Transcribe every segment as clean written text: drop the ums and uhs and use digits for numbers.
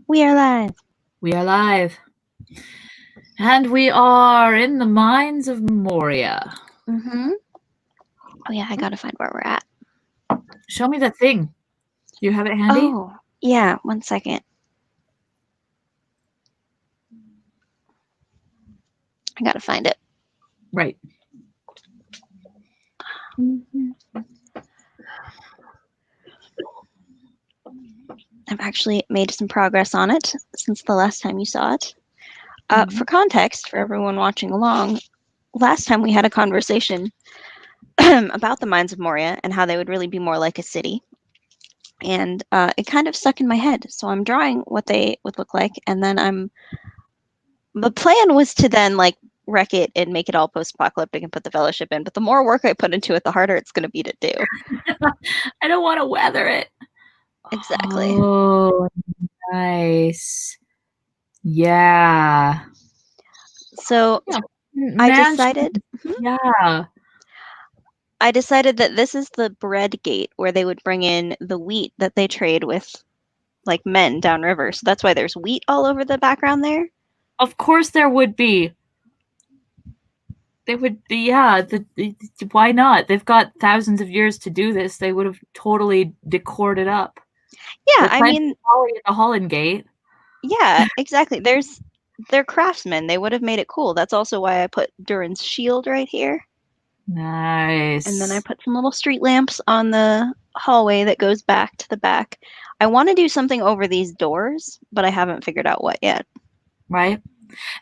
We are live. We are live. And we are in the mines of Moria. Mm-hmm. Oh, yeah, I gotta find where we're at. Show me the thing. Do you have it handy? Oh, yeah, 1 second. I gotta find it. Right. I've actually made some progress on it since the last time you saw it. For context, for everyone watching along, last time we had a conversation about the Mines of Moria and how they would really be more like a city. And it kind of stuck in my head. So I'm drawing what they would look like. And then the plan was to then like wreck it and make it all post-apocalyptic and put the Fellowship in. But the more work I put into it, the harder it's going to be to do. I don't want to weather it. Exactly. Oh, nice. Yeah. So I decided. Yeah. I decided that this is the bread gate where they would bring in the wheat that they trade with like men downriver. So that's why there's wheat all over the background there. Of course there would be. They would be, yeah. Why not? They've got thousands of years to do this. They would have totally decored it up. Yeah, I mean, at the Holland Gate. Yeah, exactly. They're craftsmen. They would have made it cool. That's also why I put Durin's shield right here. Nice. And then I put some little street lamps on the hallway that goes back to the back. I want to do something over these doors, but I haven't figured out what yet. Right.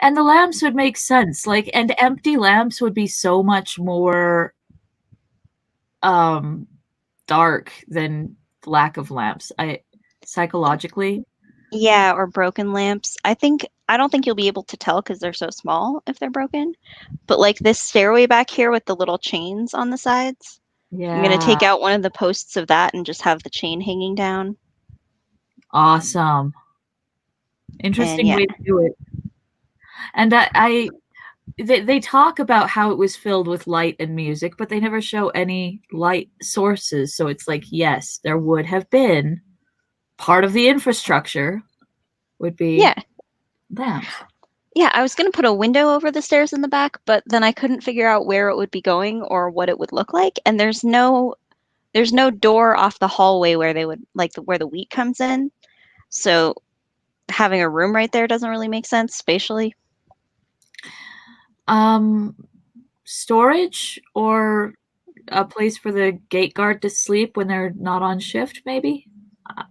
And the lamps would make sense. Like, and empty lamps would be so much more dark than lack of lamps. Psychologically. Yeah, or broken lamps. I don't think you'll be able to tell because they're so small if they're broken. But like this stairway back here with the little chains on the sides. Yeah. I'm going to take out one of the posts of that and just have the chain hanging down. Awesome. Interesting way to do it. And they talk about how it was filled with light and music, but they never show any light sources. So it's like, yes, there would have been part of the infrastructure would be lamps. Yeah, I was going to put a window over the stairs in the back, but then I couldn't figure out where it would be going or what it would look like. And there's no door off the hallway where they would where the wheat comes in. So having a room right there doesn't really make sense spatially. Storage or a place for the gate guard to sleep when they're not on shift, maybe?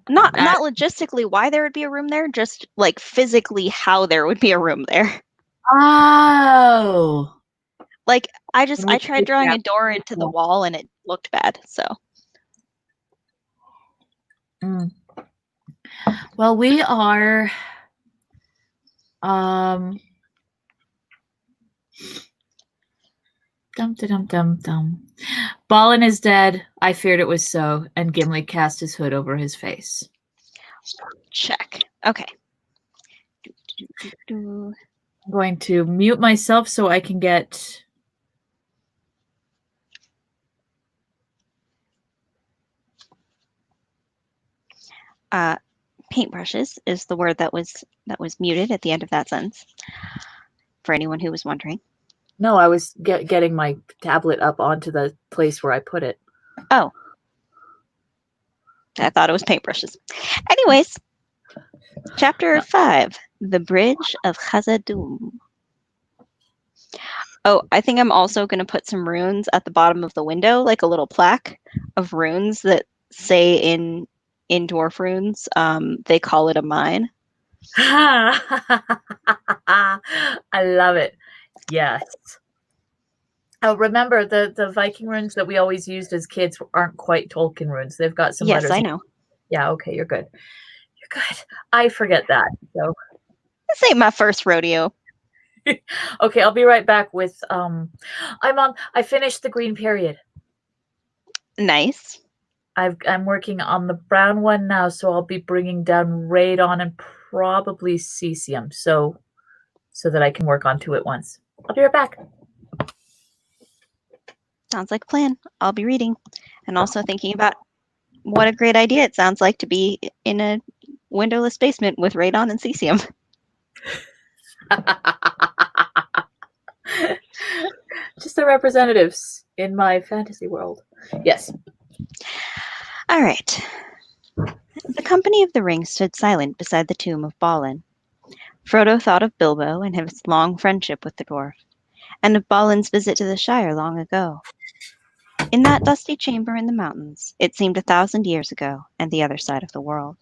Not logistically why there would be a room there, just like physically how there would be a room there. Oh. Like I tried drawing a door into the wall and it looked bad, so. Well, we are Dum. Balin is dead. I feared it was so, and Gimli cast his hood over his face. Check. Okay. I'm going to mute myself so I can get paintbrushes is the word that was muted at the end of that sentence. For anyone who was wondering. No, I was getting my tablet up onto the place where I put it. Oh. I thought it was paintbrushes. Anyways, chapter 5, The Bridge of Khazad-dûm. Oh, I think I'm also going to put some runes at the bottom of the window, like a little plaque of runes that say in dwarf runes, they call it a mine. I love it. Yes. Oh, remember the Viking runes that we always used as kids aren't quite Tolkien runes. They've got some letters. Yes, I know. Yeah, okay, you're good. You're good. I forget that. So this ain't my first rodeo. Okay, I'll be right back with I finished the green period. Nice. I'm working on the brown one now, so I'll be bringing down Radon and probably Cesium, so that I can work on 2 at once. I'll be right back. Sounds like a plan. I'll be reading and also thinking about What a great idea it sounds like to be in a windowless basement with radon and cesium. Just the representatives in my fantasy world. Yes. All right. The company of the ring stood silent beside the tomb of Balin. Frodo thought of Bilbo and his long friendship with the dwarf, and of Balin's visit to the Shire long ago. In that dusty chamber in the mountains, it seemed 1,000 years ago, and the other side of the world.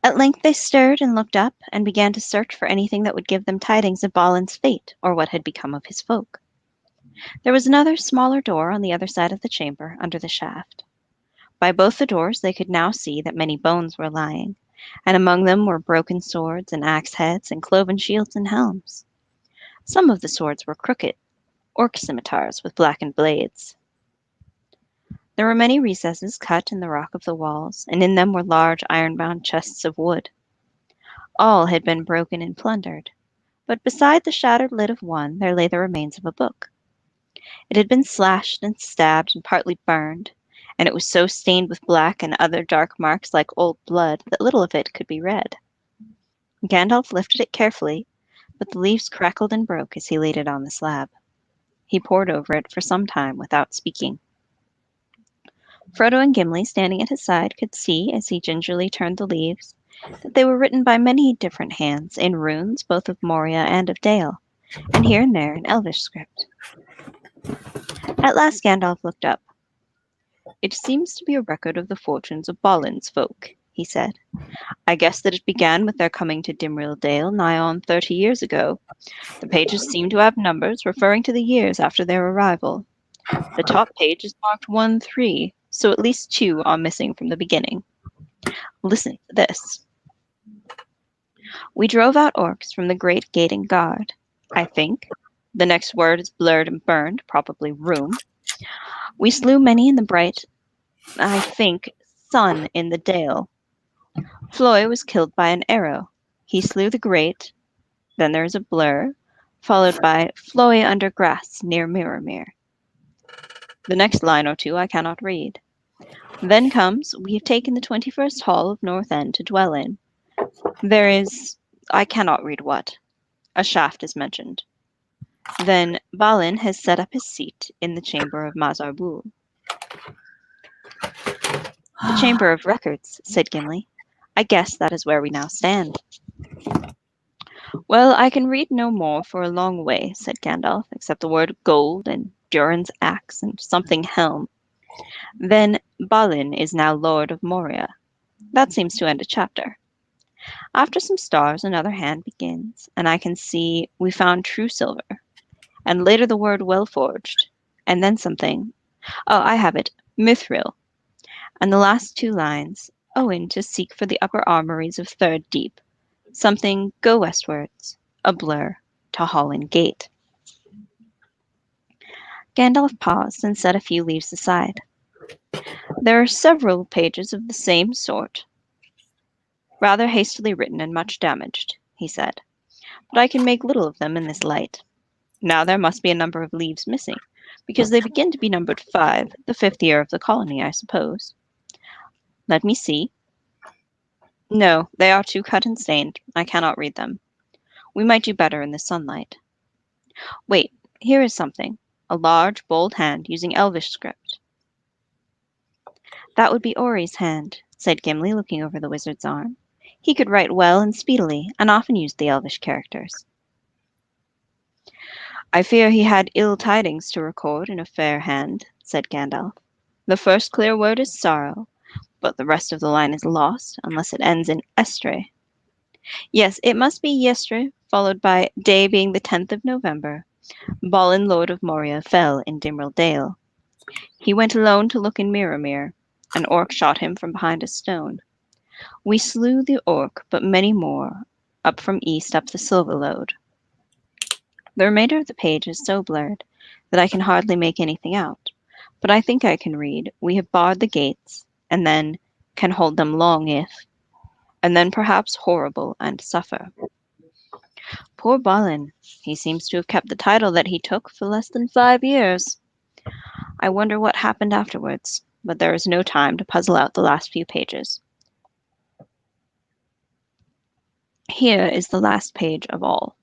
At length they stirred and looked up, and began to search for anything that would give them tidings of Balin's fate, or what had become of his folk. There was another smaller door on the other side of the chamber, under the shaft. By both the doors they could now see that many bones were lying, and among them were broken swords and axe heads and cloven shields and helms. Some of the swords were crooked, orc scimitars with blackened blades. There were many recesses cut in the rock of the walls, and in them were large iron-bound chests of wood. All had been broken and plundered, but beside the shattered lid of one there lay the remains of a book. It had been slashed and stabbed and partly burned, and it was so stained with black and other dark marks like old blood that little of it could be read. Gandalf lifted it carefully, but the leaves crackled and broke as he laid it on the slab. He pored over it for some time without speaking. Frodo and Gimli, standing at his side, could see, as he gingerly turned the leaves, that they were written by many different hands, in runes both of Moria and of Dale, and here and there in Elvish script. At last Gandalf looked up. "It seems to be a record of the fortunes of Balin's folk," he said. "I guess that it began with their coming to Dimrill Dale nigh on 30 years ago. The pages seem to have numbers referring to the years after their arrival. The top page is marked 1-3, so at least 2 are missing from the beginning. Listen to this. We drove out orcs from the great gate and guard. I think. The next word is blurred and burned, probably room. We slew many in the bright, I think, sun in the dale. Floy was killed by an arrow. He slew the great. Then there is a blur, followed by Floy under grass near Mirrormere. The next line or two I cannot read. Then comes, we have taken the 21st hall of North End to dwell in. There is, I cannot read what. A shaft is mentioned. Then Balin has set up his seat in the chamber of Mazarbul." "The chamber of records," said Gimli. "I guess that is where we now stand." "Well, I can read no more for a long way," said Gandalf, "except the word gold and Durin's axe and something helm. Then Balin is now Lord of Moria. That seems to end a chapter. After some stars, another hand begins, and I can see we found true silver, and later the word well forged, and then something. Oh, I have it. Mithril. And the last 2 lines, Owen to seek for the upper armories of Third Deep. Something go westwards, a blur, to Hollin Gate." Gandalf paused and set a few leaves aside. "There are several pages of the same sort. Rather hastily written and much damaged," he said. "But I can make little of them in this light. Now there must be a number of leaves missing, because they begin to be numbered 5, the 5th year of the colony, I suppose. Let me see. No, they are too cut and stained. I cannot read them. We might do better in the sunlight. Wait, here is something. A large, bold hand using Elvish script." "That would be Ori's hand," said Gimli, looking over the wizard's arm. "He could write well and speedily, and often used the Elvish characters." "I fear he had ill tidings to record in a fair hand," said Gandalf. "The first clear word is sorrow, but the rest of the line is lost, unless it ends in estre. Yes, it must be yestre, followed by day being the 10th of November. Balin, Lord of Moria, fell in Dimrill Dale. He went alone to look in Mirrormere. An orc shot him from behind a stone. We slew the orc, but many more, up from east up the Silverlode. The remainder of the page is so blurred that I can hardly make anything out, but I think I can read, we have barred the gates, and then can hold them long if, and then perhaps horrible and suffer. Poor Balin, he seems to have kept the title that he took for less than 5 years. I wonder what happened afterwards. but there is no time to puzzle out the last few pages. Here is the last page of all.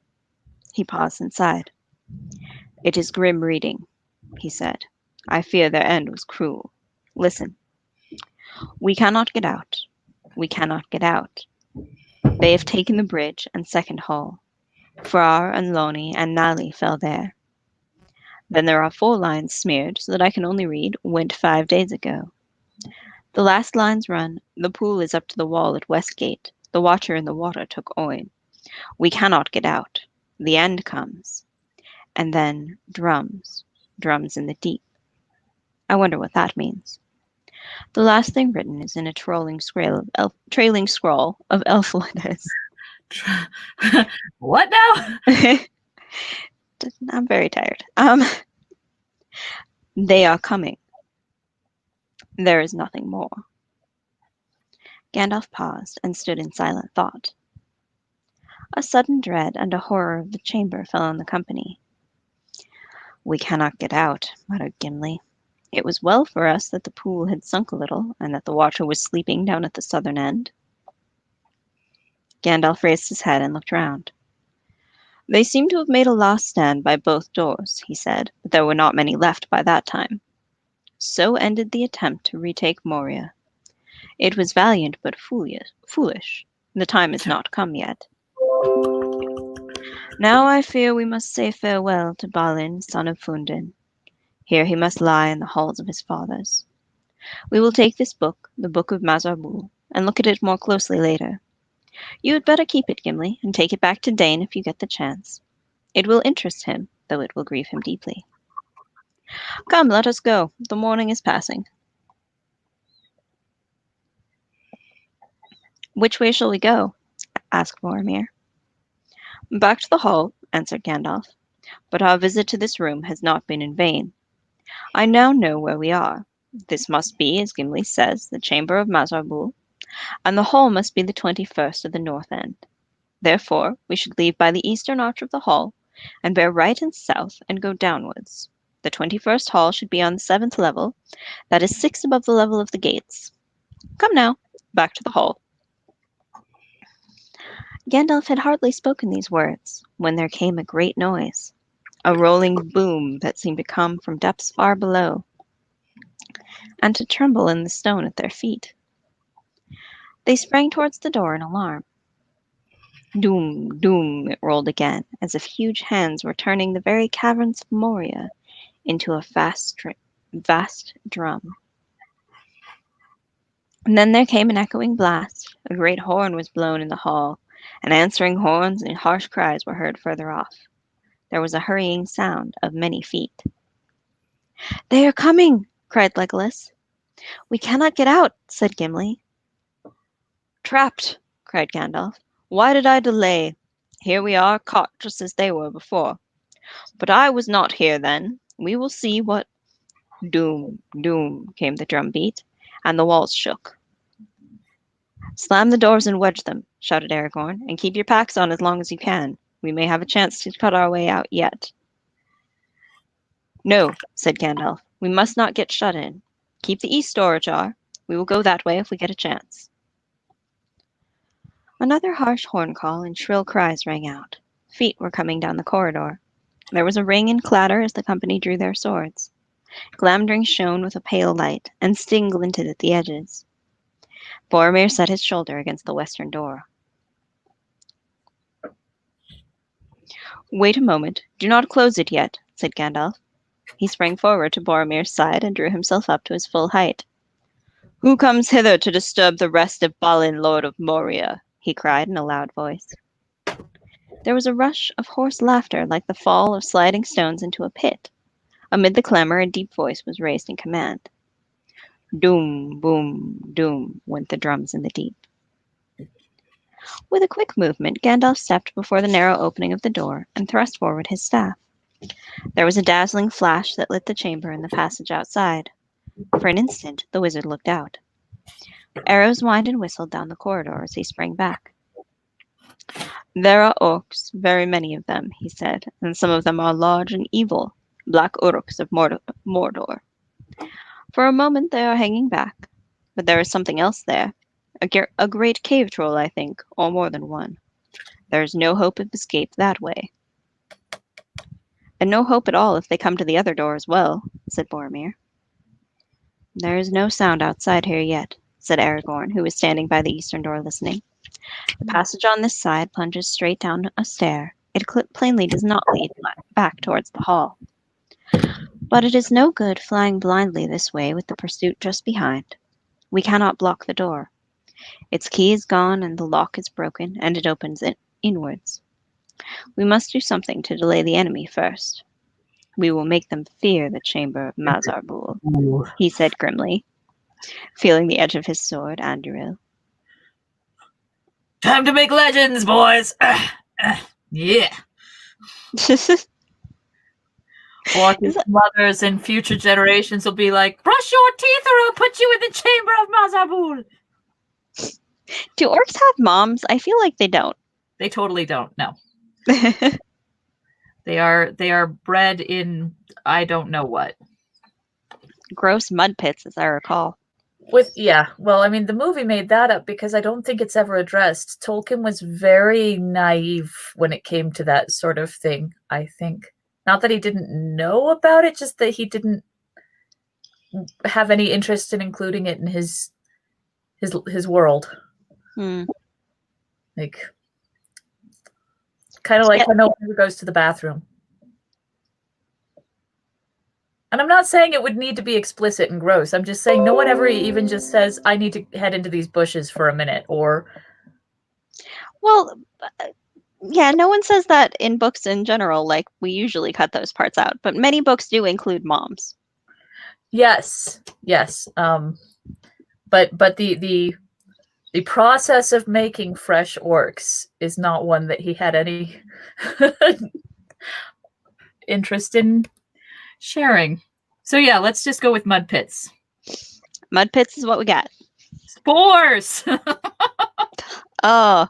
He paused and sighed. It is grim reading, he said. I fear their end was cruel. Listen. We cannot get out. We cannot get out. They have taken the bridge and second hall. Farrar and Loney and Nally fell there. Then there are 4 lines smeared so that I can only read went 5 days ago. The last lines run, the pool is up to the wall at Westgate. The watcher in the water took Oin. We cannot get out. The end comes. And then drums. Drums in the deep. I wonder what that means. The last thing written is in a trailing scroll of elf letters. What now? I'm very tired. They are coming. There is nothing more. Gandalf paused and stood in silent thought. A sudden dread and a horror of the chamber fell on the company. We cannot get out, muttered Gimli. It was well for us that the pool had sunk a little, and that the watcher was sleeping down at the southern end. Gandalf raised his head and looked round. They seem to have made a last stand by both doors, he said, but there were not many left by that time. So ended the attempt to retake Moria. It was valiant but foolish. The time is not come yet. Now I fear we must say farewell to Balin, son of Fundin. Here he must lie in the halls of his fathers. We will take this book, the Book of Mazarbul, and look at it more closely later. You had better keep it, Gimli, and take it back to Dane if you get the chance. It will interest him, though it will grieve him deeply. Come, let us go. The morning is passing. Which way shall we go? Asked Boromir. Back to the hall, answered Gandalf. But our visit to this room has not been in vain. I now know where we are. This must be, as Gimli says, the chamber of Mazarbul, and the hall must be the 21st of the north end. Therefore, we should leave by the eastern arch of the hall, and bear right and south, and go downwards. The 21st hall should be on the 7th level, that is 6 above the level of the gates. Come now, back to the hall. Gandalf had hardly spoken these words, when there came a great noise, a rolling boom that seemed to come from depths far below, and to tremble in the stone at their feet. They sprang towards the door in alarm. Doom, doom, it rolled again, as if huge hands were turning the very caverns of Moria into a vast drum. And then there came an echoing blast. A great horn was blown in the hall, and answering horns and harsh cries were heard further off. There was a hurrying sound of many feet. They are coming, cried Legolas. We cannot get out, said Gimli. Trapped, cried Gandalf. Why did I delay? Here we are, caught just as they were before. But I was not here then. We will see what... Doom, doom, came the drum beat, and the walls shook. Slam the doors and wedge them, shouted Aragorn, and keep your packs on as long as you can. We may have a chance to cut our way out yet. No, said Gandalf. We must not get shut in. Keep the east door ajar. We will go that way if we get a chance. Another harsh horn call and shrill cries rang out. Feet were coming down the corridor. There was a ring and clatter as the company drew their swords. Glamdring shone with a pale light, and Sting glinted at the edges. Boromir set his shoulder against the western door. Wait a moment. Do not close it yet, said Gandalf. He sprang forward to Boromir's side and drew himself up to his full height. Who comes hither to disturb the rest of Balin, Lord of Moria? He cried in a loud voice. There was a rush of hoarse laughter like the fall of sliding stones into a pit. Amid the clamor, a deep voice was raised in command. Doom, boom, doom, went the drums in the deep. With a quick movement, Gandalf stepped before the narrow opening of the door and thrust forward his staff. There was a dazzling flash that lit the chamber and the passage outside. For an instant, the wizard looked out. Arrows whined and whistled down the corridor as he sprang back. There are orcs, very many of them, he said, and some of them are large and evil, black uruks of Mordor. For a moment they are hanging back, but there is something else there. A great cave troll, I think, or more than one. There is no hope of escape that way. And no hope at all if they come to the other door as well, said Boromir. There is no sound outside here yet, said Aragorn, who was standing by the eastern door listening. The passage on this side plunges straight down a stair. It plainly does not lead back towards the hall. But it is no good flying blindly this way with the pursuit just behind. We cannot block the door. Its key is gone and the lock is broken, and it opens inwards. We must do something to delay the enemy first. We will make them fear the chamber of Mazarbul, he said grimly, feeling the edge of his sword, Anduril. Time to make legends, boys! Yeah. Orc's mothers and future generations will be like, brush your teeth or I'll put you in the chamber of Mazarbul. Do orcs have moms? I feel like they don't. They totally don't, no. They are bred in I don't know what. Gross mud pits, as I recall. Well, I mean, the movie made that up because I don't think it's ever addressed. Tolkien was very naive when it came to that sort of thing, I think. Not that he didn't know about it, just that he didn't have any interest in including it in his world. Like, kind of like when no one ever goes to the bathroom. And I'm not saying it would need to be explicit and gross. I'm just saying no one ever even just says, I need to head into these bushes for a minute, or... Well, yeah, no one says that in books in general. Like, we usually cut those parts out. But many books do include moms. Yes. But the process of making fresh orcs is not one that he had any interest in sharing. So yeah, let's just go with mud pits. Mud pits is what we got. Spores! Oh,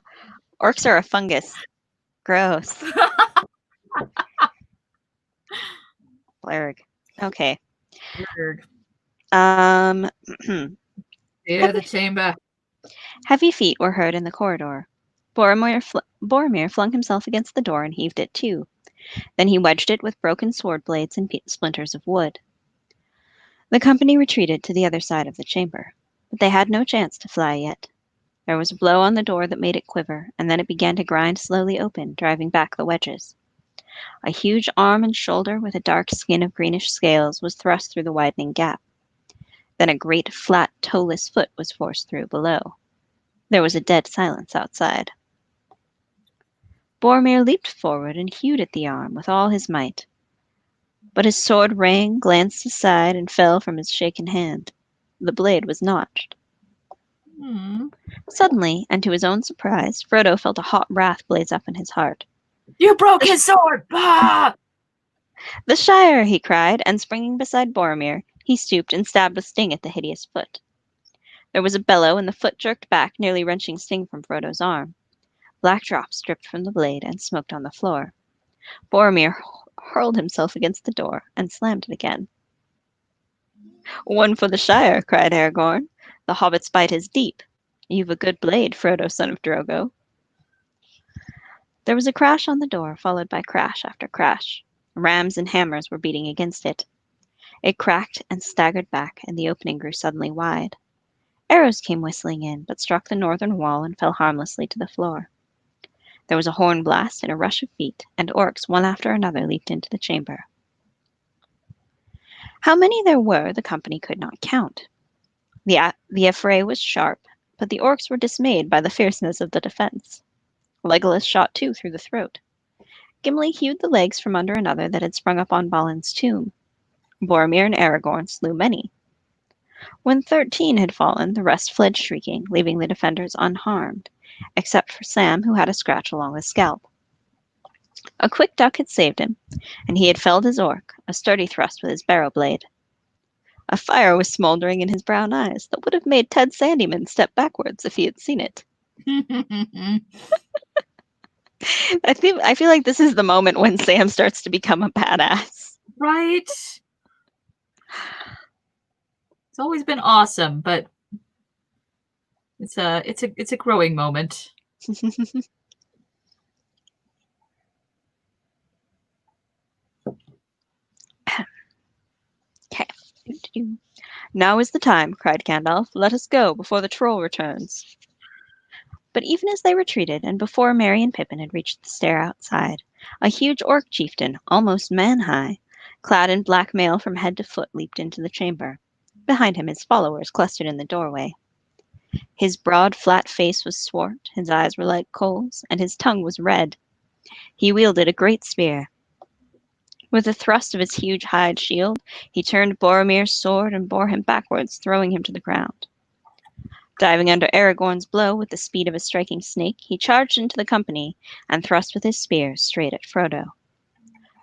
orcs are a fungus. Gross. Blurg. Okay. Blurg. Fear the chamber. Heavy feet were heard in the corridor. Boromir flung himself against the door and heaved it too. Then he wedged it with broken sword blades and splinters of wood. The company retreated to the other side of the chamber, but they had no chance to fly yet. There was a blow on the door that made it quiver, and then it began to grind slowly open, driving back the wedges. A huge arm and shoulder with a dark skin of greenish scales was thrust through the widening gap. Then a great, flat, toeless foot was forced through below. There was a dead silence outside. Boromir leaped forward and hewed at the arm with all his might. But his sword rang, glanced aside, and fell from his shaken hand. The blade was notched. Suddenly, and to his own surprise, Frodo felt a hot wrath blaze up in his heart. You broke his sword! Bah! The Shire! He cried, and springing beside Boromir, he stooped and stabbed with sting at the hideous foot. There was a bellow, and the foot jerked back, nearly wrenching sting from Frodo's arm. Black drops dripped from the blade and smoked on the floor. Boromir hurled himself against the door and slammed it again. One for the Shire, cried Aragorn. The hobbit's bite is deep. You've a good blade, Frodo, son of Drogo. There was a crash on the door, followed by crash after crash. Rams and hammers were beating against it. It cracked and staggered back, and the opening grew suddenly wide. Arrows came whistling in, but struck the northern wall and fell harmlessly to the floor. There was a horn blast and a rush of feet, and orcs, one after another, leaped into the chamber. How many there were, the company could not count. The affray was sharp, but the orcs were dismayed by the fierceness of the defense. Legolas shot two through the throat. Gimli hewed the legs from under another that had sprung up on Balin's tomb. Boromir and Aragorn slew many. When 13 had fallen, the rest fled shrieking, leaving the defenders unharmed, except for Sam, who had a scratch along his scalp. A quick duck had saved him, and he had felled his orc, a sturdy thrust with his barrow blade. A fire was smoldering in his brown eyes that would have made Ted Sandyman step backwards if he had seen it. I feel like this is the moment when Sam starts to become a badass. Right. It's always been awesome, but it's a growing moment. Okay. Now is the time, cried Gandalf. Let us go before the troll returns. But even as they retreated, and before Merry and Pippin had reached the stair outside, a huge orc chieftain, almost man-high, clad in black mail from head to foot, leaped into the chamber. Behind him his followers clustered in the doorway. His broad, flat face was swart, his eyes were like coals, and his tongue was red. He wielded a great spear. With a thrust of his huge hide shield, he turned Boromir's sword and bore him backwards, throwing him to the ground. Diving under Aragorn's blow with the speed of a striking snake, he charged into the company and thrust with his spear straight at Frodo.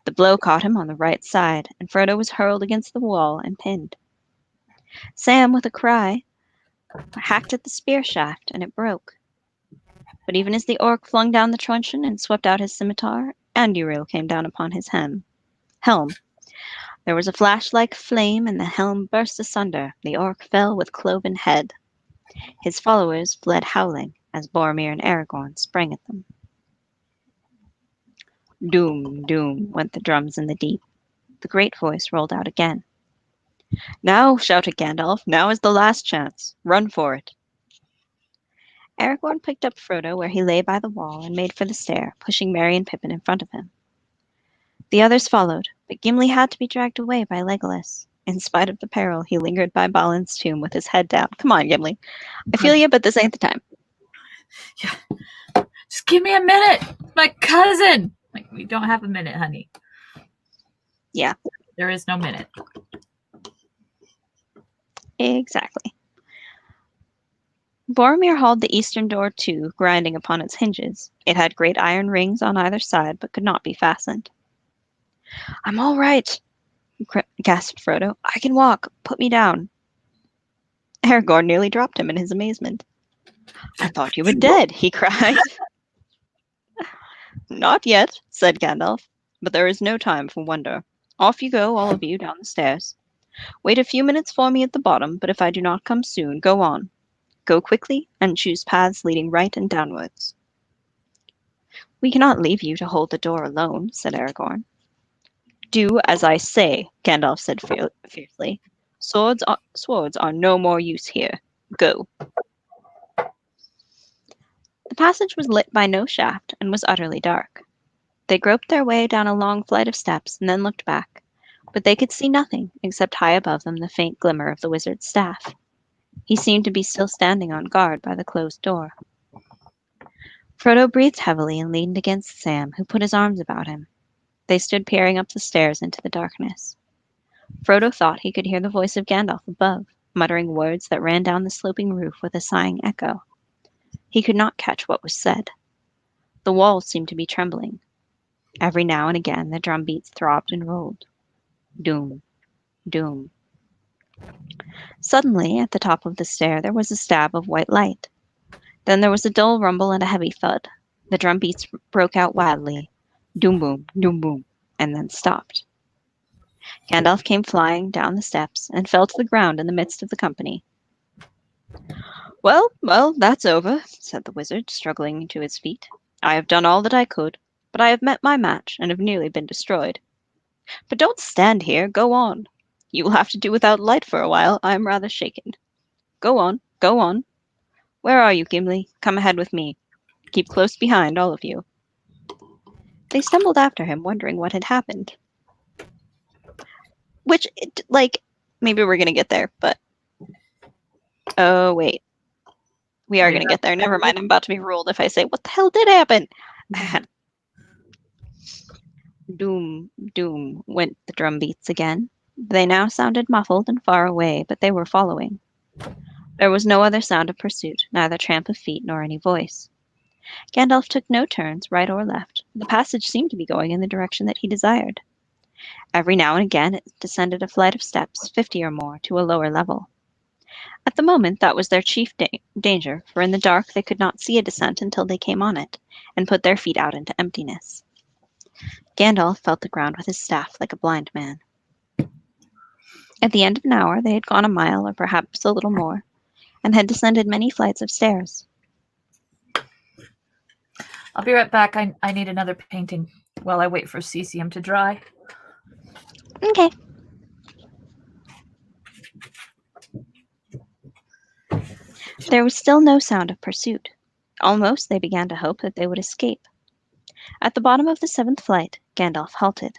The blow caught him on the right side, and Frodo was hurled against the wall and pinned. Sam, with a cry, hacked at the spear shaft, and it broke. But even as the orc flung down the truncheon and swept out his scimitar, Anduril came down upon his helm. There was a flash-like flame, and the helm burst asunder. The orc fell with cloven head. His followers fled howling as Boromir and Aragorn sprang at them. Doom, doom, went the drums in the deep. The great voice rolled out again. Now, shouted Gandalf, now is the last chance. Run for it. Aragorn picked up Frodo where he lay by the wall and made for the stair, pushing Merry and Pippin in front of him. The others followed, but Gimli had to be dragged away by Legolas. In spite of the peril, he lingered by Balin's tomb with his head down. Come on, Gimli. I feel you, but this ain't the time. Yeah. Just give me a minute. My cousin. Like, we don't have a minute, honey. Yeah. There is no minute. Exactly. Boromir hauled the eastern door to, grinding upon its hinges. It had great iron rings on either side, but could not be fastened. I'm all right, gasped Frodo. I can walk. Put me down. Aragorn nearly dropped him in his amazement. I thought you were dead, he cried. Not yet, said Gandalf, but there is no time for wonder. Off you go, all of you, down the stairs. Wait a few minutes for me at the bottom, but if I do not come soon, go on. Go quickly, and choose paths leading right and downwards. We cannot leave you to hold the door alone, said Aragorn. Do as I say, Gandalf said fiercely. Swords are no more use here. Go. The passage was lit by no shaft and was utterly dark. They groped their way down a long flight of steps and then looked back, but they could see nothing except high above them the faint glimmer of the wizard's staff. He seemed to be still standing on guard by the closed door. Frodo breathed heavily and leaned against Sam, who put his arms about him. They stood peering up the stairs into the darkness. Frodo thought he could hear the voice of Gandalf above, muttering words that ran down the sloping roof with a sighing echo. He could not catch what was said. The walls seemed to be trembling. Every now and again the drum beats throbbed and rolled. Doom, doom. Suddenly, at the top of the stair, there was a stab of white light. Then there was a dull rumble and a heavy thud. The drum beats broke out wildly. Doom boom, and then stopped. Gandalf came flying down the steps and fell to the ground in the midst of the company. Well, that's over, said the wizard, struggling to his feet. I have done all that I could, but I have met my match and have nearly been destroyed. But don't stand here, go on. You will have to do without light for a while. I am rather shaken. Go on, go on. Where are you, Gimli? Come ahead with me. Keep close behind, all of you. They stumbled after him, wondering what had happened. Which, maybe we're going to get there, but... Oh, wait. We are going to get there. Never mind, I'm about to be ruled if I say, what the hell did happen? Doom, doom, went the drum beats again. They now sounded muffled and far away, but they were following. There was no other sound of pursuit, neither tramp of feet nor any voice. Gandalf took no turns, right or left. The passage seemed to be going in the direction that he desired. Every now and again it descended a flight of steps, 50 or more, to a lower level. At the moment that was their chief danger, for in the dark they could not see a descent until they came on it, and put their feet out into emptiness. Gandalf felt the ground with his staff like a blind man. At the end of an hour, they had gone a mile or perhaps a little more, and had descended many flights of stairs. I'll be right back. I need another painting while I wait for cesium to dry. Okay. There was still no sound of pursuit. Almost they began to hope that they would escape. At the bottom of the 7th flight, Gandalf halted.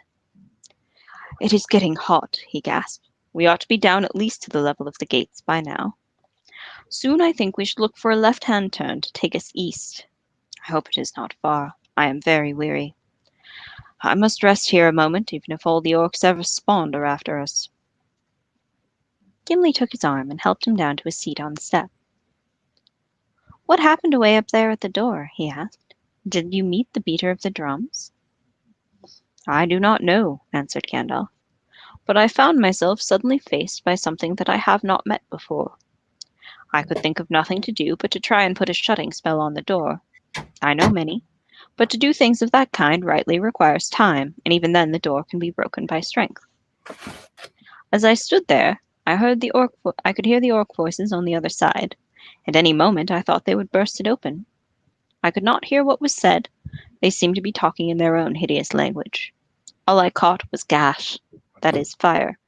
"It is getting hot," he gasped. "We ought to be down at least to the level of the gates by now. Soon I think we should look for a left-hand turn to take us east. I hope it is not far. I am very weary. I must rest here a moment, even if all the orcs ever spawned are after us." Gimli took his arm and helped him down to a seat on the step. "What happened away up there at the door?" he asked. "Did you meet the beater of the drums?" "I do not know," answered Gandalf, "but I found myself suddenly faced by something that I have not met before. I could think of nothing to do but to try and put a shutting spell on the door. I know many, but to do things of that kind rightly requires time, and even then the door can be broken by strength. As I stood there, I could hear the orc voices on the other side. At any moment I thought they would burst it open. I could not hear what was said. They seemed to be talking in their own hideous language. All I caught was gash, that is, fire.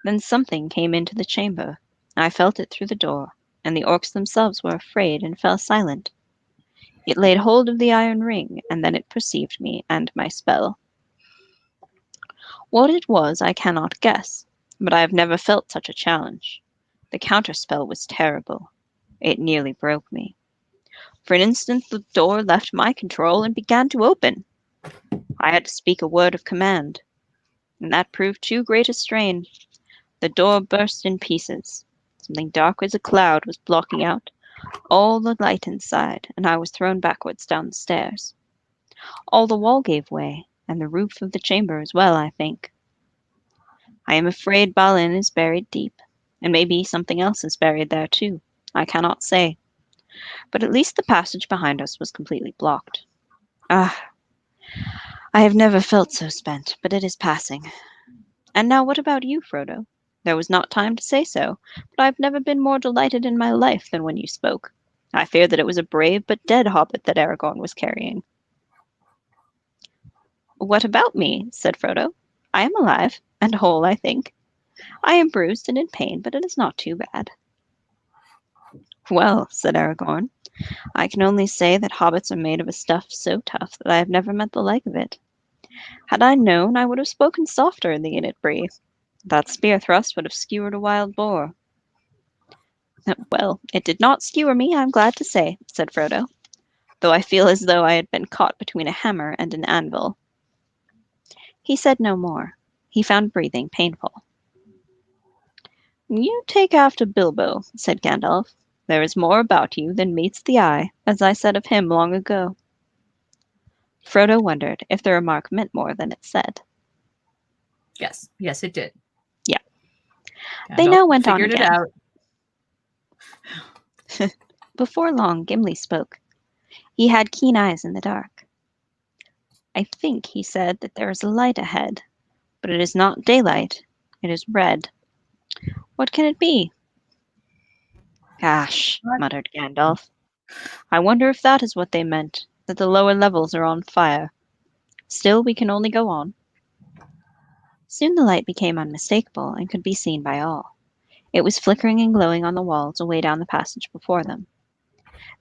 Then something came into the chamber. I felt it through the door, and the orcs themselves were afraid and fell silent. It laid hold of the iron ring, and then it perceived me and my spell. What it was I cannot guess, but I have never felt such a challenge. The counterspell was terrible. It nearly broke me. For an instant the door left my control and began to open. I had to speak a word of command, and that proved too great a strain. The door burst in pieces. Something dark as a cloud was blocking out all the light inside, and I was thrown backwards down the stairs. All the wall gave way, and the roof of the chamber as well, I think. I am afraid Balin is buried deep, and maybe something else is buried there too. I cannot say. But at least the passage behind us was completely blocked. Ah, I have never felt so spent, but it is passing. And now what about you, Frodo? There was not time to say so, but I have never been more delighted in my life than when you spoke. I feared that it was a brave but dead hobbit that Aragorn was carrying." "What about me?" said Frodo. "I am alive, and whole, I think. I am bruised and in pain, but it is not too bad." "Well," said Aragorn, "I can only say that hobbits are made of a stuff so tough that I have never met the like of it. Had I known, I would have spoken softer in the Ynit Bree. That spear thrust would have skewered a wild boar." "Well, it did not skewer me, I'm glad to say," said Frodo, "though I feel as though I had been caught between a hammer and an anvil." He said no more. He found breathing painful. "You take after Bilbo," said Gandalf. "There is more about you than meets the eye, as I said of him long ago." Frodo wondered if the remark meant more than it said. Yes, it did. Yeah. Gandalf They now went on figured again. It out. Before long, Gimli spoke. He had keen eyes in the dark. "I think," he said, "that there is a light ahead, but it is not daylight. It is red. What can it be?" "Gosh," muttered Gandalf. "I wonder if that is what they meant, that the lower levels are on fire. Still, we can only go on." Soon the light became unmistakable and could be seen by all. It was flickering and glowing on the walls away down the passage before them.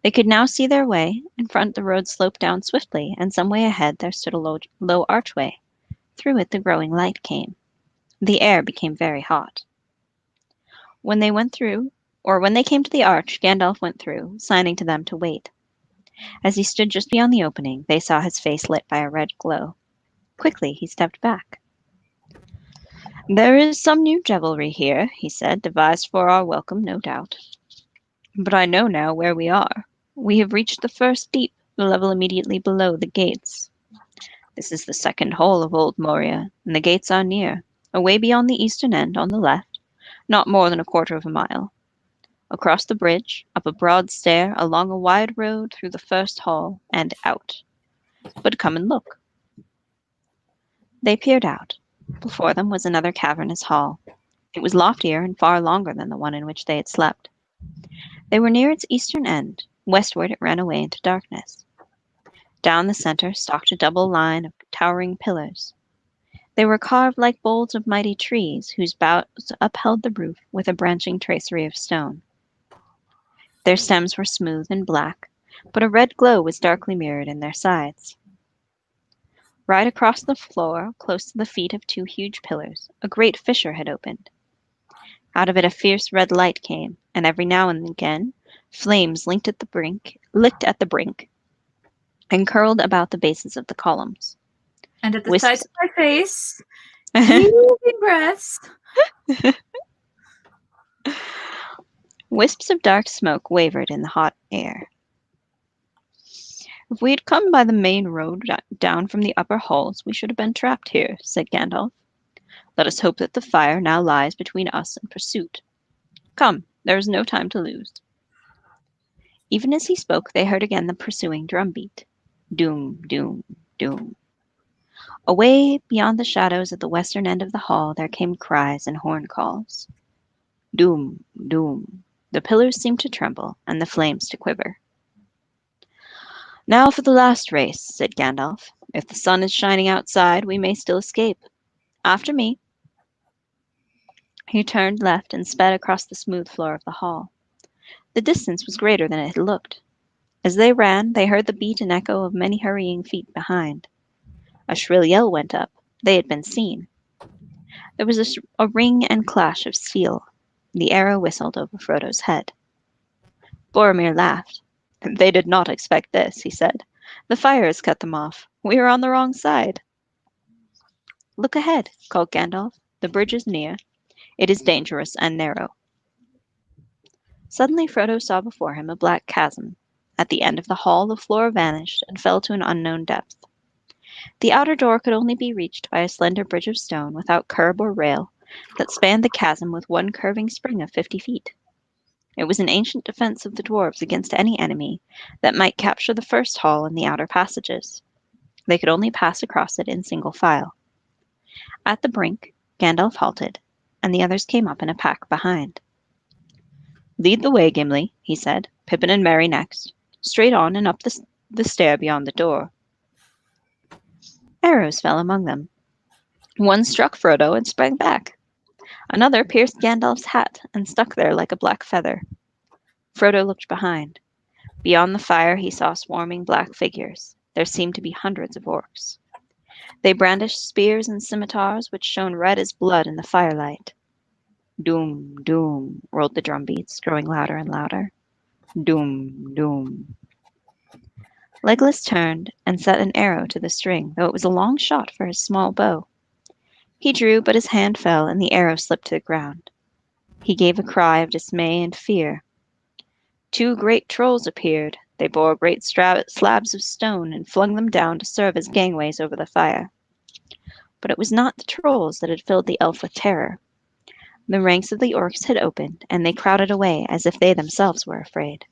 They could now see their way. In front the road sloped down swiftly, and some way ahead there stood a low archway. Through it the growing light came. The air became very hot. When they came to the arch, Gandalf went through, signing to them to wait. As he stood just beyond the opening, they saw his face lit by a red glow. Quickly he stepped back. "There is some new devilry here," he said, "devised for our welcome, no doubt. But I know now where we are. We have reached the first deep, the level immediately below the gates. This is the second hall of Old Moria, and the gates are near, away beyond the eastern end, on the left, not more than a quarter of a mile. Across the bridge, up a broad stair, along a wide road, through the first hall, and out. But come and look." They peered out. Before them was another cavernous hall. It was loftier and far longer than the one in which they had slept. They were near its eastern end. Westward it ran away into darkness. Down the center stalked a double line of towering pillars. They were carved like boles of mighty trees, whose boughs upheld the roof with a branching tracery of stone. Their stems were smooth and black, but a red glow was darkly mirrored in their sides. Right across the floor, close to the feet of two huge pillars, a great fissure had opened. Out of it a fierce red light came, and every now and again flames licked at the brink, and curled about the bases of the columns. And at the Wisps- sides of my face, heaving breaths. Wisps of dark smoke wavered in the hot air. If we had come by the main road down from the upper halls, we should have been trapped here, said Gandalf. Let us hope that the fire now lies between us and pursuit. Come, there is no time to lose. Even as he spoke, they heard again the pursuing drumbeat. Doom, doom, doom. Away beyond the shadows at the western end of the hall, there came cries and horn calls. Doom, doom. The pillars seemed to tremble, and the flames to quiver. Now for the last race, said Gandalf. If the sun is shining outside, we may still escape. After me. He turned left and sped across the smooth floor of the hall. The distance was greater than it had looked. As they ran, they heard the beat and echo of many hurrying feet behind. A shrill yell went up. They had been seen. There was a ring and clash of steel. The arrow whistled over Frodo's head. Boromir laughed. They did not expect this, he said. The fire has cut them off. We are on the wrong side. Look ahead, called Gandalf. The bridge is near. It is dangerous and narrow. Suddenly Frodo saw before him a black chasm. At the end of the hall the floor vanished and fell to an unknown depth. The outer door could only be reached by a slender bridge of stone without curb or rail that spanned the chasm with one curving spring of 50 feet. It was an ancient defense of the dwarves against any enemy that might capture the first hall and the outer passages. They could only pass across it in single file. At the brink, Gandalf halted, and the others came up in a pack behind. Lead the way, Gimli, he said, Pippin and Merry next. Straight on and up the stair beyond the door. Arrows fell among them. One struck Frodo and sprang back. Another pierced Gandalf's hat and stuck there like a black feather. Frodo looked behind. Beyond the fire he saw swarming black figures. There seemed to be hundreds of orcs. They brandished spears and scimitars which shone red as blood in the firelight. Doom, doom, rolled the drumbeats, growing louder and louder. Doom, doom. Legolas turned and set an arrow to the string, though it was a long shot for his small bow. He drew, but his hand fell, and the arrow slipped to the ground. He gave a cry of dismay and fear. 2 great trolls appeared. They bore great slabs of stone and flung them down to serve as gangways over the fire. But it was not the trolls that had filled the elf with terror. The ranks of the orcs had opened, and they crowded away as if they themselves were afraid.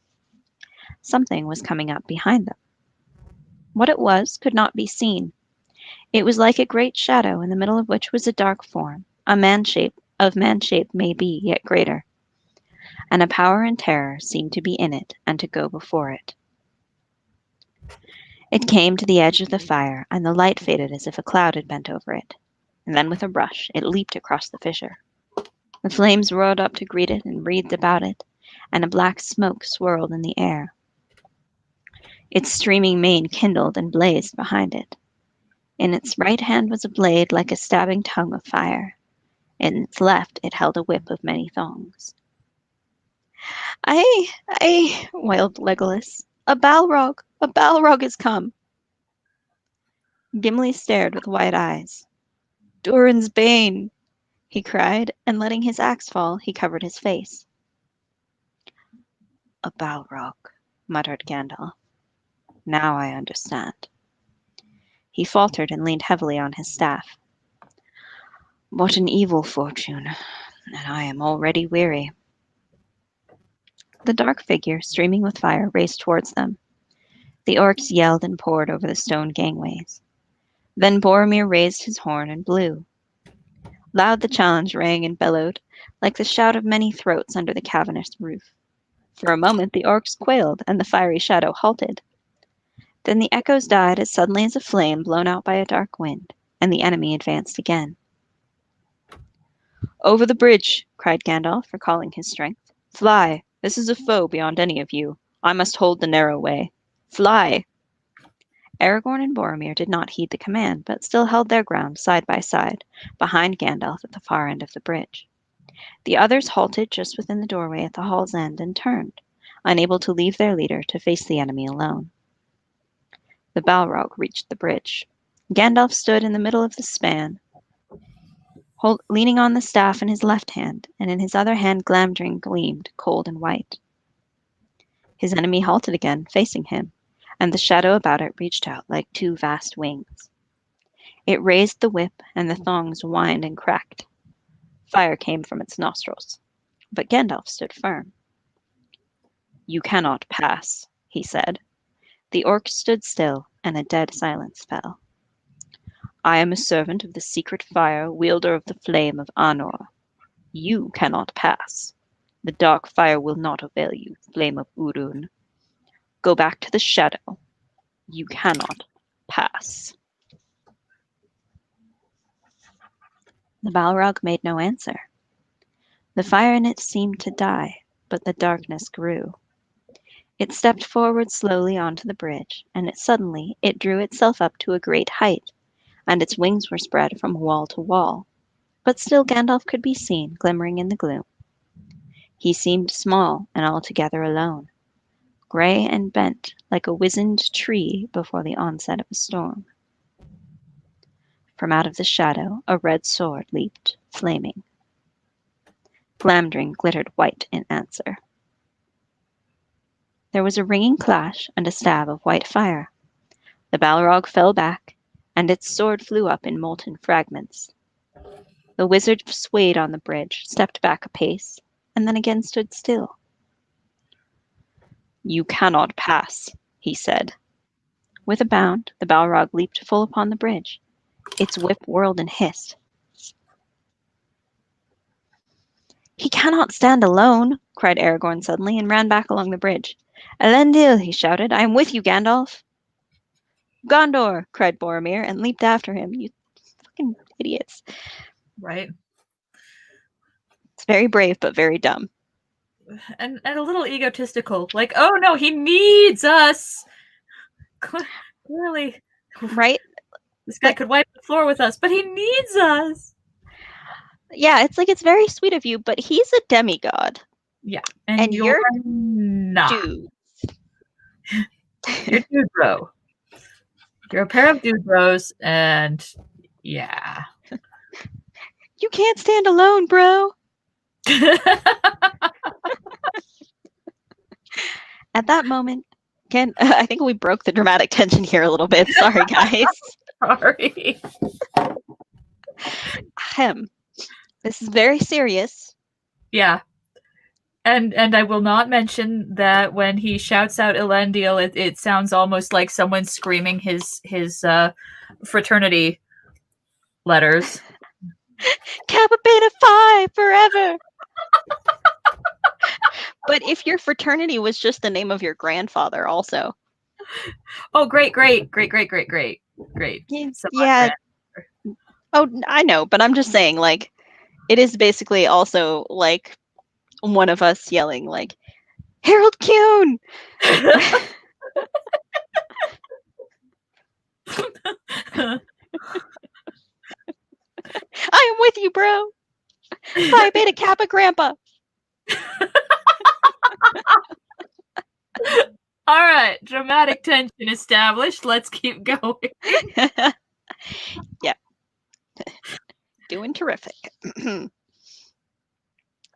Something was coming up behind them. What it was could not be seen. It was like a great shadow, in the middle of which was a dark form, of man shape may be, yet greater. And a power and terror seemed to be in it and to go before it. It came to the edge of the fire, and the light faded as if a cloud had bent over it. And then with a rush, it leaped across the fissure. The flames roared up to greet it and breathed about it, and a black smoke swirled in the air. Its streaming mane kindled and blazed behind it. In its right hand was a blade like a stabbing tongue of fire. In its left it held a whip of many thongs. I, wailed Legolas. A Balrog has come. Gimli stared with wide eyes. Durin's bane, he cried, and letting his axe fall, he covered his face. A Balrog, muttered Gandalf. Now I understand. He faltered and leaned heavily on his staff. What an evil fortune, and I am already weary. The dark figure, streaming with fire, raced towards them. The orcs yelled and poured over the stone gangways. Then Boromir raised his horn and blew. Loud the challenge rang and bellowed, like the shout of many throats under the cavernous roof. For a moment the orcs quailed, and the fiery shadow halted. Then the echoes died as suddenly as a flame blown out by a dark wind, and the enemy advanced again. "Over the bridge!" cried Gandalf, recalling his strength. "Fly! This is a foe beyond any of you. I must hold the narrow way. Fly!" Aragorn and Boromir did not heed the command, but still held their ground side by side, behind Gandalf at the far end of the bridge. The others halted just within the doorway at the hall's end and turned, unable to leave their leader to face the enemy alone. The Balrog reached the bridge. Gandalf stood in the middle of the span, leaning on the staff in his left hand, and in his other hand Glamdring gleamed, cold and white. His enemy halted again, facing him, and the shadow about it reached out like two vast wings. It raised the whip, and the thongs whined and cracked. Fire came from its nostrils, but Gandalf stood firm. "You cannot pass," he said. The orcs stood still, and a dead silence fell. "I am a servant of the secret fire, wielder of the flame of Anor. You cannot pass. The dark fire will not avail you, flame of Urun. Go back to the shadow. You cannot pass." The Balrog made no answer. The fire in it seemed to die, but the darkness grew. It stepped forward slowly onto the bridge, and suddenly it drew itself up to a great height, and its wings were spread from wall to wall. But still Gandalf could be seen, glimmering in the gloom. He seemed small and altogether alone, gray and bent like a wizened tree before the onset of a storm. From out of the shadow a red sword leaped, flaming. Glamdring glittered white in answer. There was a ringing clash and a stab of white fire. The Balrog fell back, and its sword flew up in molten fragments. The wizard swayed on the bridge, stepped back a pace, and then again stood still. "You cannot pass," he said. With a bound, the Balrog leaped full upon the bridge. Its whip whirled and hissed. "He cannot stand alone," cried Aragorn suddenly, and ran back along the bridge. "Elendil," he shouted, "I am with you, Gandalf." "Gondor!" cried Boromir, and leaped after him. "You fucking idiots." Right. It's very brave, but very dumb. And a little egotistical. Like, oh no, he needs us! Clearly. Right? This guy could wipe the floor with us, but he needs us! Yeah, it's like, it's very sweet of you, but he's a demigod. Yeah. And you're not. Dudes. You're dude bro. You're a pair of dude bros, and yeah. You can't stand alone, bro. At that moment, I think we broke the dramatic tension here a little bit. Sorry, guys. Sorry. This is very serious. Yeah. And I will not mention that when he shouts out Elendil, it sounds almost like someone screaming his fraternity letters. Kappa Beta Phi forever. But if your fraternity was just the name of your grandfather also. Oh, great. Yeah. Oh, I know, but I'm just saying, like, it is basically also like one of us yelling, like, Harold Kuhn! I am with you, bro. Phi Beta Kappa Grandpa. All right, dramatic tension established. Let's keep going. Yeah. Doing terrific.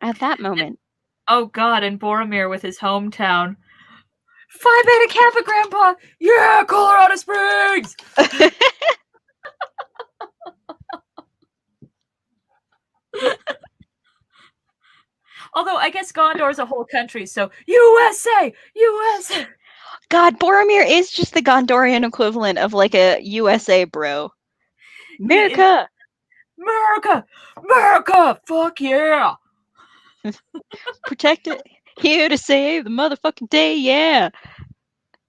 At that moment. Oh God, and Boromir with his hometown. Phi Beta Kappa Grandpa! Yeah, Colorado Springs! Although I guess Gondor is a whole country, so USA! USA! God, Boromir is just the Gondorian equivalent of like a USA bro. America! America! America! Fuck yeah! Protect it. Here to save the motherfucking day, yeah.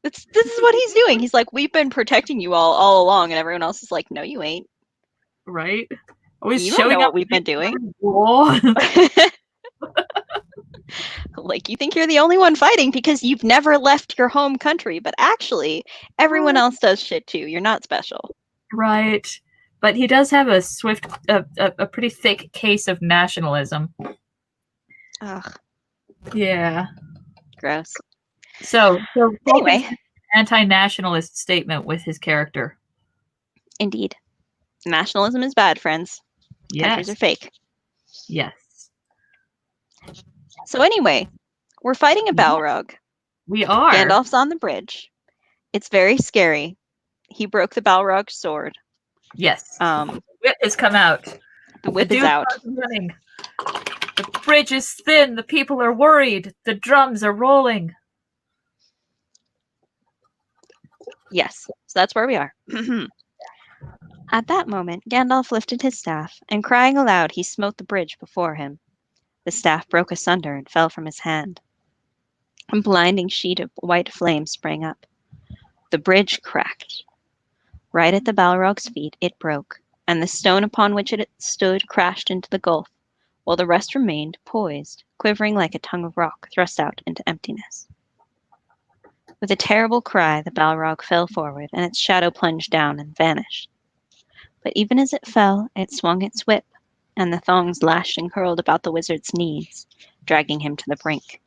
This is what he's doing. He's like, we've been protecting you all along, and everyone else is like, no, you ain't. Right? Always You don't know showing what up we've been doing. Like, you think you're the only one fighting because you've never left your home country, but actually, everyone else does shit too. You're not special. Right. But he does have a pretty thick case of nationalism. Ugh, Yeah. gross. So Anyway, anti-nationalist statement with his character. indeed. Nationalism is bad, friends. Countries Yes. are fake. Yes. So anyway, we're fighting a Balrog. We are. Gandalf's on the bridge. It's very scary. He broke the Balrog's sword. Yes. The whip has come out. The whip is out. Running. The bridge is thin. The people are worried. The drums are rolling. Yes, so that's where we are. At that moment, Gandalf lifted his staff, and crying aloud, he smote the bridge before him. The staff broke asunder and fell from his hand. A blinding sheet of white flame sprang up. The bridge cracked. Right at the Balrog's feet, it broke, and the stone upon which it stood crashed into the gulf, while the rest remained poised, quivering like a tongue of rock thrust out into emptiness. With a terrible cry, the Balrog fell forward, and its shadow plunged down and vanished. But even as it fell, it swung its whip, and the thongs lashed and curled about the wizard's knees, dragging him to the brink.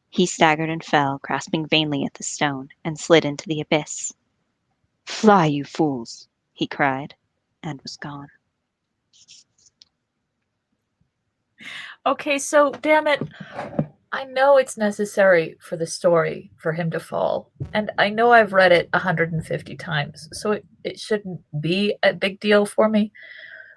He staggered and fell, grasping vainly at the stone, and slid into the abyss. "Fly, you fools!" he cried, and was gone. Okay, so damn it. I know it's necessary for the story for him to fall. And I know I've read it 150 times, so it shouldn't be a big deal for me.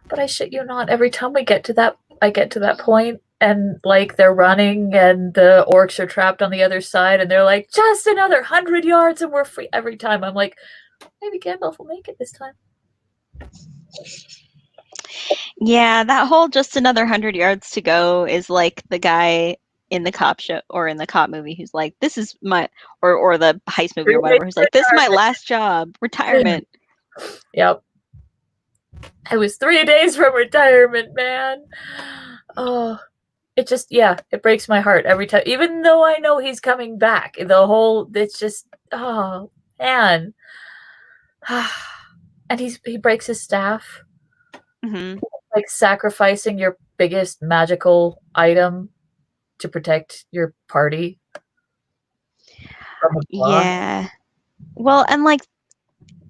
But I shit you not, every time I get to that point and like they're running and the orcs are trapped on the other side and they're like, just another 100 yards and we're free. Every time I'm like, maybe Gandalf will make it this time. Yeah, that whole just another 100 yards to go is like the guy in the cop show or in the cop movie who's like, this is my, or the heist movie or whatever, who's like, this is my last job, retirement. Yep. I was 3 days from retirement, man. Oh, it just, yeah, it breaks my heart every time. Even though I know he's coming back, it's just, oh, man. And he breaks his staff. Mm-hmm. Like sacrificing your biggest magical item to protect your party. Yeah. Well, and like,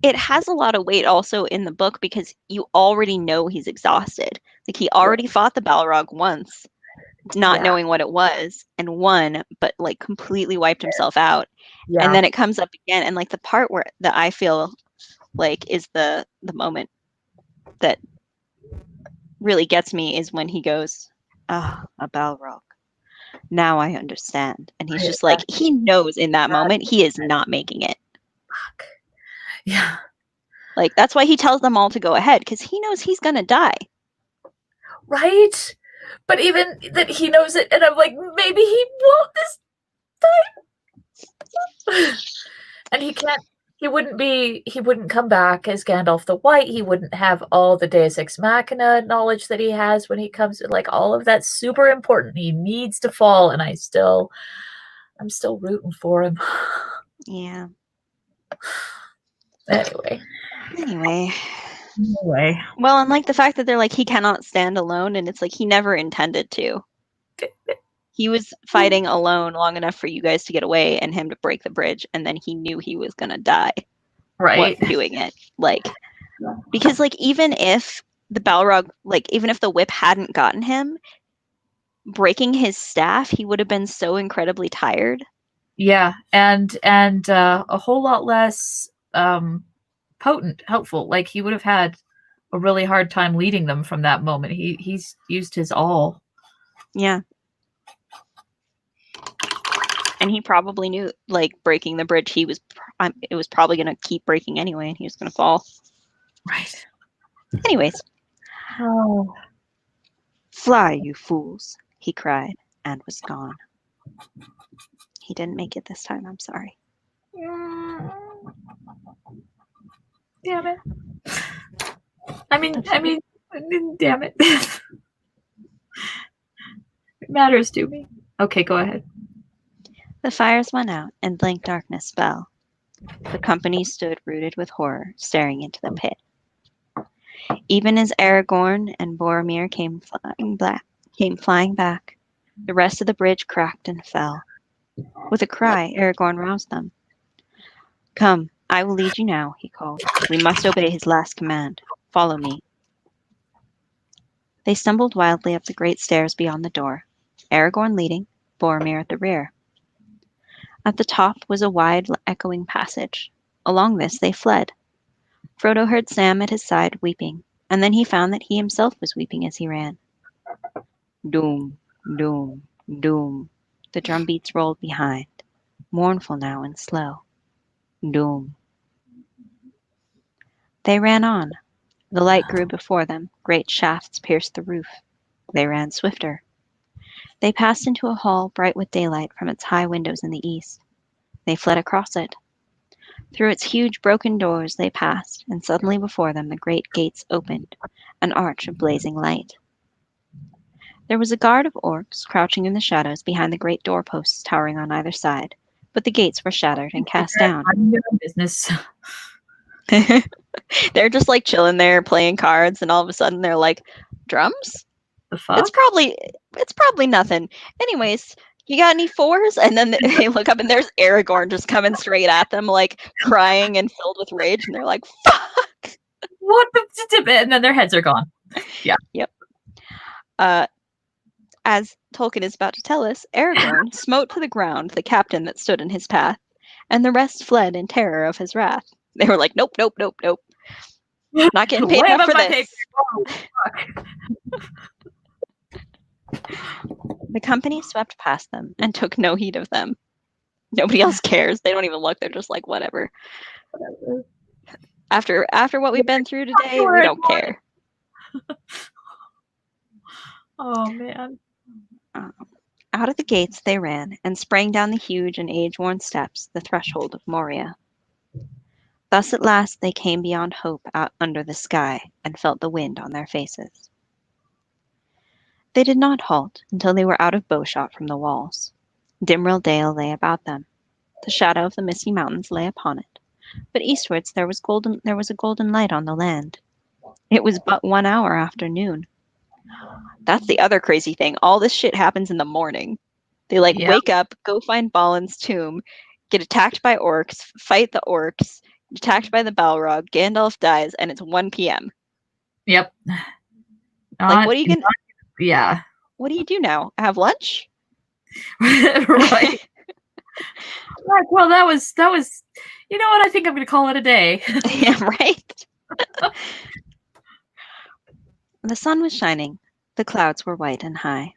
it has a lot of weight also in the book because you already know he's exhausted. Like, he already fought the Balrog once, not knowing what it was, and won, but like completely wiped himself out. Yeah. And then it comes up again, and like the part where that I feel like is the moment that really gets me is when he goes, "Ah, a Balrog. Now I understand." And he's just like, he knows in that moment he is not making it. Fuck. Yeah. Like, that's why he tells them all to go ahead, because he knows he's gonna die. Right? But even that he knows it, and I'm like, maybe he won't this time. And he wouldn't come back as Gandalf the White. He wouldn't have all the Deus Ex Machina knowledge that he has when he comes, like, all of that's super important. He needs to fall, and I'm still rooting for him. Yeah. Anyway. Well, and like the fact that they're like, he cannot stand alone, and it's like he never intended to. He was fighting alone long enough for you guys to get away and him to break the bridge, and then he knew he was gonna die. Right. Doing it. Like, because like even if the Balrog, like even if the whip hadn't gotten him, breaking his staff, he would have been so incredibly tired. Yeah, and a whole lot less potent, helpful. Like, he would have had a really hard time leading them from that moment. He's used his all. Yeah. And he probably knew, like, breaking the bridge, it was probably going to keep breaking anyway, and he was going to fall. Right. Anyways, Oh. Fly, you fools, he cried, and was gone. He didn't make it this time, I'm sorry. Damn it. I mean, damn it. It matters to me. Okay, go ahead. The fires went out, and blank darkness fell. The company stood rooted with horror, staring into the pit. Even as Aragorn and Boromir came flying back, the rest of the bridge cracked and fell. With a cry, Aragorn roused them. Come, I will lead you now, he called. We must obey his last command. Follow me. They stumbled wildly up the great stairs beyond the door, Aragorn leading, Boromir at the rear. At the top was a wide, echoing passage. Along this they fled. Frodo heard Sam at his side weeping, and then he found that he himself was weeping as he ran. Doom, doom, doom. The drum beats rolled behind, mournful now and slow. Doom. They ran on. The light grew before them. Great shafts pierced the roof. They ran swifter. They passed into a hall bright with daylight from its high windows in the east. They fled across it. Through its huge broken doors they passed, and suddenly before them the great gates opened, an arch of blazing light. There was a guard of orcs crouching in the shadows behind the great doorposts towering on either side, but the gates were shattered and cast down. Business. They're just like chilling there playing cards, and all of a sudden they're like, drums? The fuck? It's probably nothing. Anyways, you got any fours? And then they look up and there's Aragorn just coming straight at them, like crying and filled with rage, and they're like, fuck! What the? And then their heads are gone. Yeah. Yep. As Tolkien is about to tell us, Aragorn smote to the ground the captain that stood in his path, and the rest fled in terror of his wrath. They were like, nope, nope, nope, nope. Not getting paid enough for this. The company swept past them and took no heed of them. Nobody else cares. They don't even look. They're just like, whatever. After what we've been through today, we don't care. Oh, man. Out of the gates they ran and sprang down the huge and age-worn steps, the threshold of Moria. Thus at last they came beyond hope out under the sky and felt the wind on their faces. They did not halt until they were out of bowshot from the walls. Dimrill Dale lay about them. The shadow of the misty mountains lay upon it, but eastwards there was a golden light on the land. It was but 1 hour after noon. That's the other crazy thing. All this shit happens in the morning. They wake up, go find Balin's tomb, get attacked by orcs, fight the orcs, get attacked by the Balrog, Gandalf dies, and it's 1 p.m. Yep. What are you gonna? Yeah. What do you do now? Have lunch? Right. Like, well, that was. You know what? I think I'm gonna call it a day. Yeah, right. The sun was shining. The clouds were white and high.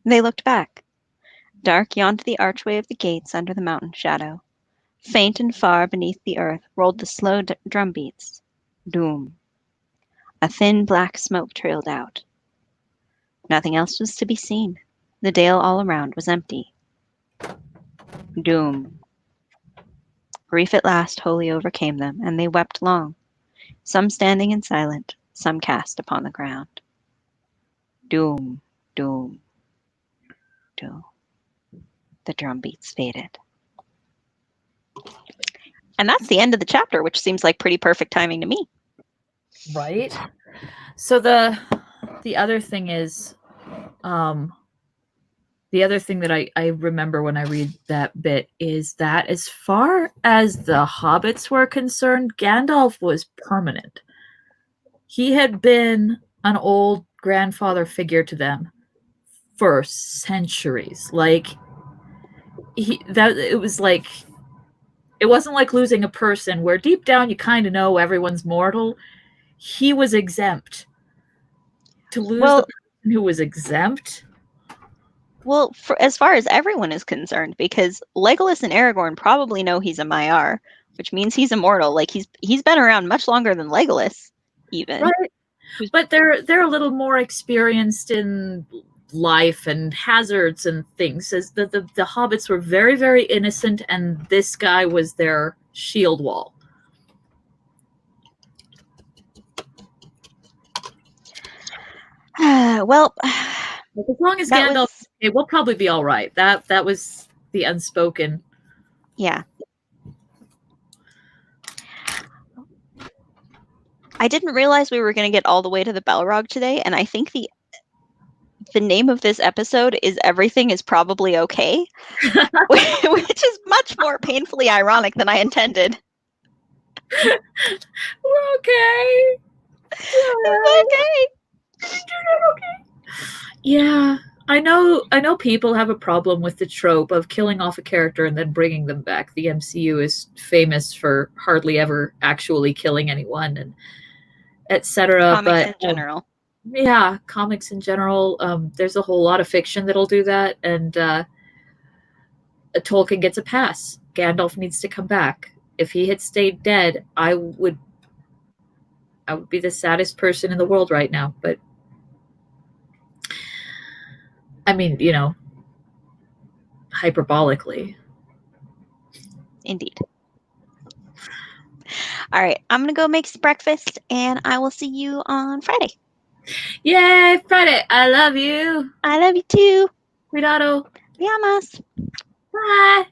They looked back. Dark yawned the archway of the gates under the mountain shadow. Faint and far beneath the earth rolled the slow drum beats. Doom. A thin black smoke trailed out. Nothing else was to be seen. The dale all around was empty. Doom. Grief at last wholly overcame them, and they wept long, some standing and silent, some cast upon the ground. Doom, doom, doom. The drum beats faded. And that's the end of the chapter, which seems like pretty perfect timing to me. Right? So the other thing is, the other thing that I remember when I read that bit is that as far as the hobbits were concerned, Gandalf was permanent. He had been an old grandfather figure to them for centuries. It wasn't like losing a person where deep down you kind of know everyone's mortal. He was exempt. To lose the person who was exempt. Well, as far as everyone is concerned, because Legolas and Aragorn probably know he's a Maiar, which means he's immortal. He's been around much longer than Legolas, even. Right. But they're a little more experienced in life and hazards and things. As the hobbits were very, very innocent, and this guy was their shield wall. Well, as long as Gandalf, it will probably be all right. That was the unspoken. Yeah. I didn't realize we were going to get all the way to the Balrog today, and I think the name of this episode is Everything is Probably Okay, which is much more painfully ironic than I intended. We're okay. It's okay. Yeah, I know people have a problem with the trope of killing off a character and then bringing them back. The MCU is famous for hardly ever actually killing anyone, and etc. Comics in general. Yeah, comics in general. There's a whole lot of fiction that'll do that, and Tolkien gets a pass. Gandalf needs to come back. If he had stayed dead, I would be the saddest person in the world right now. But I mean, hyperbolically. Indeed. All right, I'm going to go make some breakfast, and I will see you on Friday. Yay, Friday. I love you. I love you too. Cuidado. Veamos. Bye.